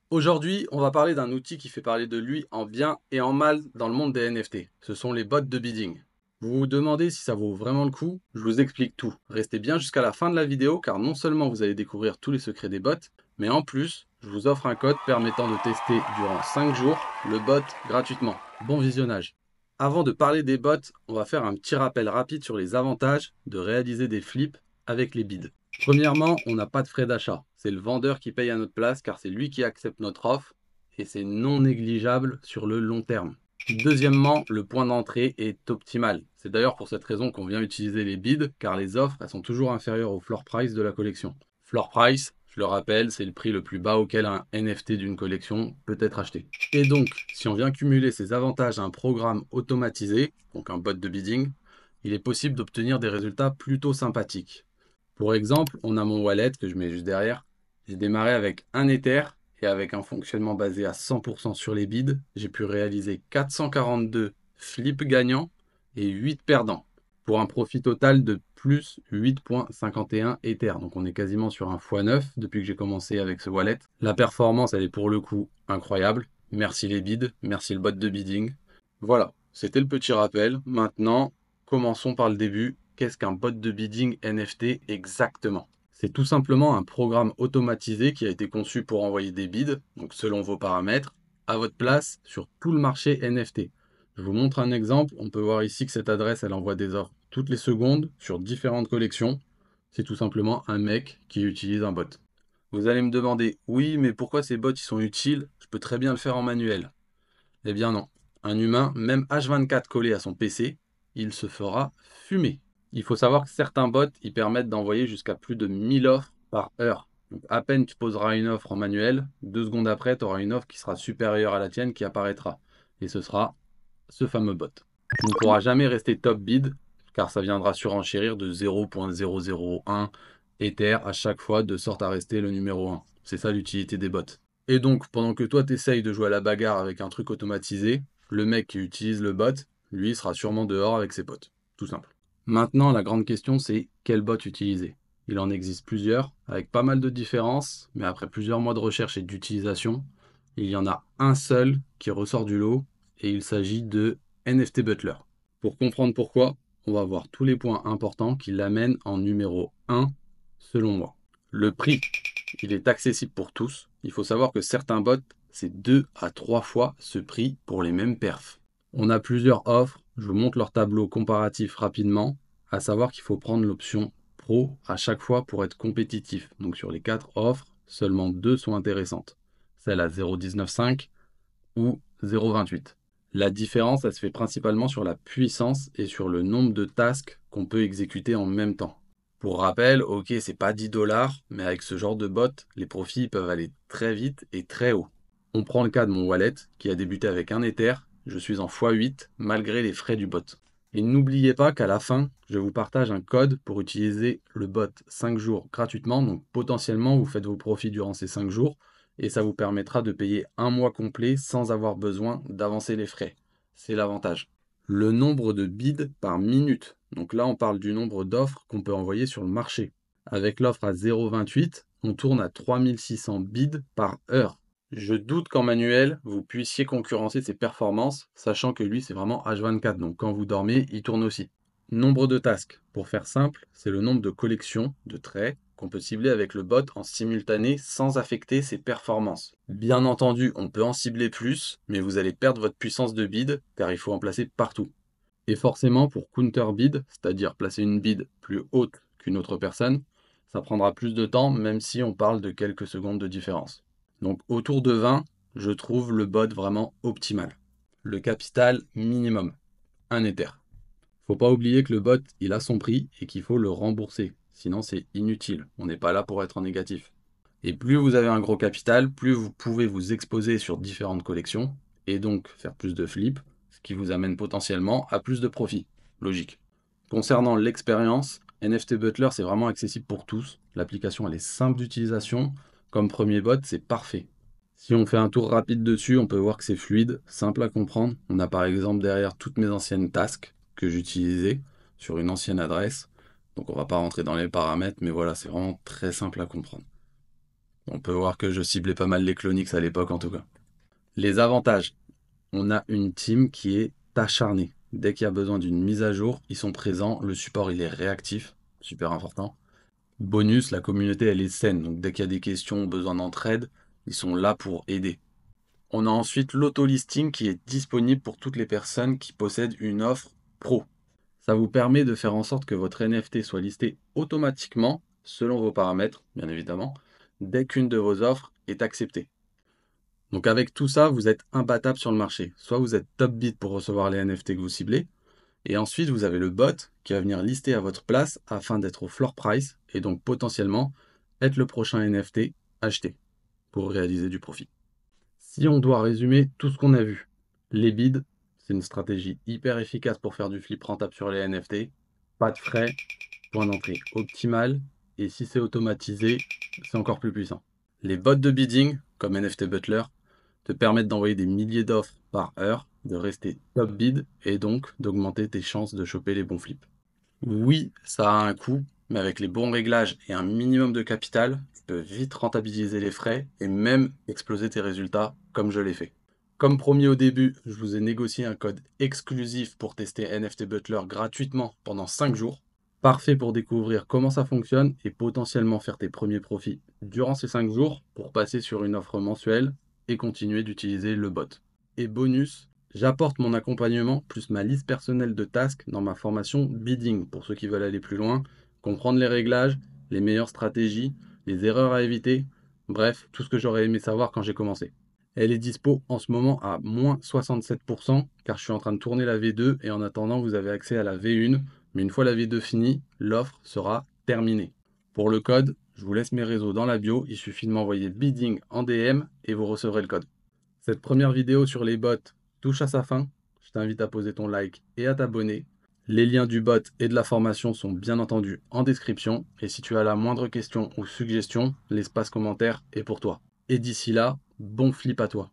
Aujourd'hui, on va parler d'un outil qui fait parler de lui en bien et en mal dans le monde des NFT. Ce sont les bots de bidding. Vous vous demandez si ça vaut vraiment le coup? Je vous explique tout. Restez bien jusqu'à la fin de la vidéo car non seulement vous allez découvrir tous les secrets des bots, mais en plus, je vous offre un code permettant de tester durant 5 jours le bot gratuitement. Bon visionnage. Avant de parler des bots, on va faire un petit rappel rapide sur les avantages de réaliser des flips avec les bids. Premièrement, on n'a pas de frais d'achat. C'est le vendeur qui paye à notre place car c'est lui qui accepte notre offre et c'est non négligeable sur le long terme. Deuxièmement, le point d'entrée est optimal. C'est d'ailleurs pour cette raison qu'on vient utiliser les bids car les offres elles sont toujours inférieures au floor price de la collection. Floor price, je le rappelle, c'est le prix le plus bas auquel un NFT d'une collection peut être acheté. Et donc, si on vient cumuler ces avantages à un programme automatisé, donc un bot de bidding, il est possible d'obtenir des résultats plutôt sympathiques. Pour exemple, on a mon wallet que je mets juste derrière. J'ai démarré avec un Ether et avec un fonctionnement basé à 100% sur les bids, j'ai pu réaliser 442 flips gagnants et 8 perdants pour un profit total de plus 8,51 Ether. Donc on est quasiment sur un x9 depuis que j'ai commencé avec ce wallet. La performance, elle est pour le coup incroyable. Merci les bids, merci le bot de bidding. Voilà, c'était le petit rappel. Maintenant, commençons par le début. Qu'est-ce qu'un bot de bidding NFT exactement? C'est tout simplement un programme automatisé qui a été conçu pour envoyer des bids, donc selon vos paramètres, à votre place sur tout le marché NFT. Je vous montre un exemple. On peut voir ici que cette adresse, elle envoie des offres toutes les secondes sur différentes collections. C'est tout simplement un mec qui utilise un bot. Vous allez me demander, oui, mais pourquoi ces bots ils sont utiles? Je peux très bien le faire en manuel. Eh bien non. Un humain, même H24 collé à son PC, il se fera fumer. Il faut savoir que certains bots, ils permettent d'envoyer jusqu'à plus de 1000 offres par heure. Donc à peine tu poseras une offre en manuel, 2 secondes après, tu auras une offre qui sera supérieure à la tienne qui apparaîtra. Et ce sera ce fameux bot. Tu ne pourras jamais rester top bid, car ça viendra surenchérir de 0,001 Ether à chaque fois, de sorte à rester le numéro 1. C'est ça l'utilité des bots. Et donc, pendant que toi, t'essayes de jouer à la bagarre avec un truc automatisé, le mec qui utilise le bot, lui, sera sûrement dehors avec ses potes. Tout simple. Maintenant, la grande question, c'est quel bot utiliser? Il en existe plusieurs, avec pas mal de différences, mais après plusieurs mois de recherche et d'utilisation, il y en a un seul qui ressort du lot, et il s'agit de NFT Butler. Pour comprendre pourquoi, on va voir tous les points importants qui l'amènent en numéro 1, selon moi. Le prix, il est accessible pour tous. Il faut savoir que certains bots, c'est 2 à 3 fois ce prix pour les mêmes perfs. On a plusieurs offres, je vous montre leur tableau comparatif rapidement, à savoir qu'il faut prendre l'option Pro à chaque fois pour être compétitif. Donc sur les 4 offres, seulement 2 sont intéressantes. Celle à 0,195 ou 0,28. La différence, elle se fait principalement sur la puissance et sur le nombre de tasks qu'on peut exécuter en même temps. Pour rappel, ok, c'est pas 10 $, mais avec ce genre de bot, les profits peuvent aller très vite et très haut. On prend le cas de mon wallet qui a débuté avec un Ether, je suis en x8 malgré les frais du bot. Et n'oubliez pas qu'à la fin, je vous partage un code pour utiliser le bot 5 jours gratuitement, donc potentiellement vous faites vos profits durant ces 5 jours et ça vous permettra de payer un mois complet sans avoir besoin d'avancer les frais. C'est l'avantage. Le nombre de bids par minute. Donc là, on parle du nombre d'offres qu'on peut envoyer sur le marché. Avec l'offre à 0,28, on tourne à 3600 bids par heure. Je doute qu'en manuel, vous puissiez concurrencer ses performances, sachant que lui, c'est vraiment H24. Donc quand vous dormez, il tourne aussi. Nombre de tasks. Pour faire simple, c'est le nombre de collections de traits qu'on peut cibler avec le bot en simultané sans affecter ses performances. Bien entendu, on peut en cibler plus, mais vous allez perdre votre puissance de bid car il faut en placer partout. Et forcément, pour counter bid, c'est-à-dire placer une bid plus haute qu'une autre personne, ça prendra plus de temps, même si on parle de quelques secondes de différence. Donc autour de 20, je trouve le bot vraiment optimal. Le capital minimum, un Ether. Faut pas oublier que le bot, il a son prix et qu'il faut le rembourser. Sinon, c'est inutile. On n'est pas là pour être en négatif. Et plus vous avez un gros capital, plus vous pouvez vous exposer sur différentes collections et donc faire plus de flips, ce qui vous amène potentiellement à plus de profits. Logique. Concernant l'expérience, NFT Butler, c'est vraiment accessible pour tous. L'application, elle est simple d'utilisation. Comme premier bot, c'est parfait. Si on fait un tour rapide dessus, on peut voir que c'est fluide, simple à comprendre. On a par exemple derrière toutes mes anciennes tasks que j'utilisais sur une ancienne adresse. Donc on va pas rentrer dans les paramètres, mais voilà, c'est vraiment très simple à comprendre. On peut voir que je ciblais pas mal les Clonix à l'époque en tout cas. Les avantages. On a une team qui est acharnée. Dès qu'il y a besoin d'une mise à jour, ils sont présents. Le support, il est réactif. Super important. Bonus, la communauté, elle est saine. Donc dès qu'il y a des questions, besoin d'entraide, ils sont là pour aider. On a ensuite l'auto-listing qui est disponible pour toutes les personnes qui possèdent une offre pro. Ça vous permet de faire en sorte que votre NFT soit listé automatiquement, selon vos paramètres, bien évidemment, dès qu'une de vos offres est acceptée. Donc avec tout ça, vous êtes imbattable sur le marché. Soit vous êtes top bid pour recevoir les NFT que vous ciblez, et ensuite vous avez le bot qui va venir lister à votre place afin d'être au floor price, et donc potentiellement être le prochain NFT acheté pour réaliser du profit. Si on doit résumer tout ce qu'on a vu, les bids, c'est une stratégie hyper efficace pour faire du flip rentable sur les NFT. Pas de frais, point d'entrée optimal, et si c'est automatisé, c'est encore plus puissant. Les bots de bidding, comme NFT Butler, te permettent d'envoyer des milliers d'offres par heure, de rester top bid et donc d'augmenter tes chances de choper les bons flips. Oui, ça a un coût, mais avec les bons réglages et un minimum de capital, tu peux vite rentabiliser les frais et même exploser tes résultats comme je l'ai fait. Comme promis au début, je vous ai négocié un code exclusif pour tester NFT Butler gratuitement pendant 5 jours. Parfait pour découvrir comment ça fonctionne et potentiellement faire tes premiers profits durant ces 5 jours pour passer sur une offre mensuelle et continuer d'utiliser le bot. Et bonus, j'apporte mon accompagnement plus ma liste personnelle de tasks dans ma formation Bidding pour ceux qui veulent aller plus loin, comprendre les réglages, les meilleures stratégies, les erreurs à éviter, bref, tout ce que j'aurais aimé savoir quand j'ai commencé. Elle est dispo en ce moment à moins 67% car je suis en train de tourner la V2 et en attendant vous avez accès à la V1, mais une fois la V2 finie, l'offre sera terminée. Pour le code, je vous laisse mes réseaux dans la bio, il suffit de m'envoyer Bidding en DM et vous recevrez le code. Cette première vidéo sur les bots touche à sa fin. Je t'invite à poser ton like et à t'abonner. Les liens du bot et de la formation sont bien entendu en description. Et si tu as la moindre question ou suggestion, l'espace commentaire est pour toi. Et d'ici là, bon flip à toi.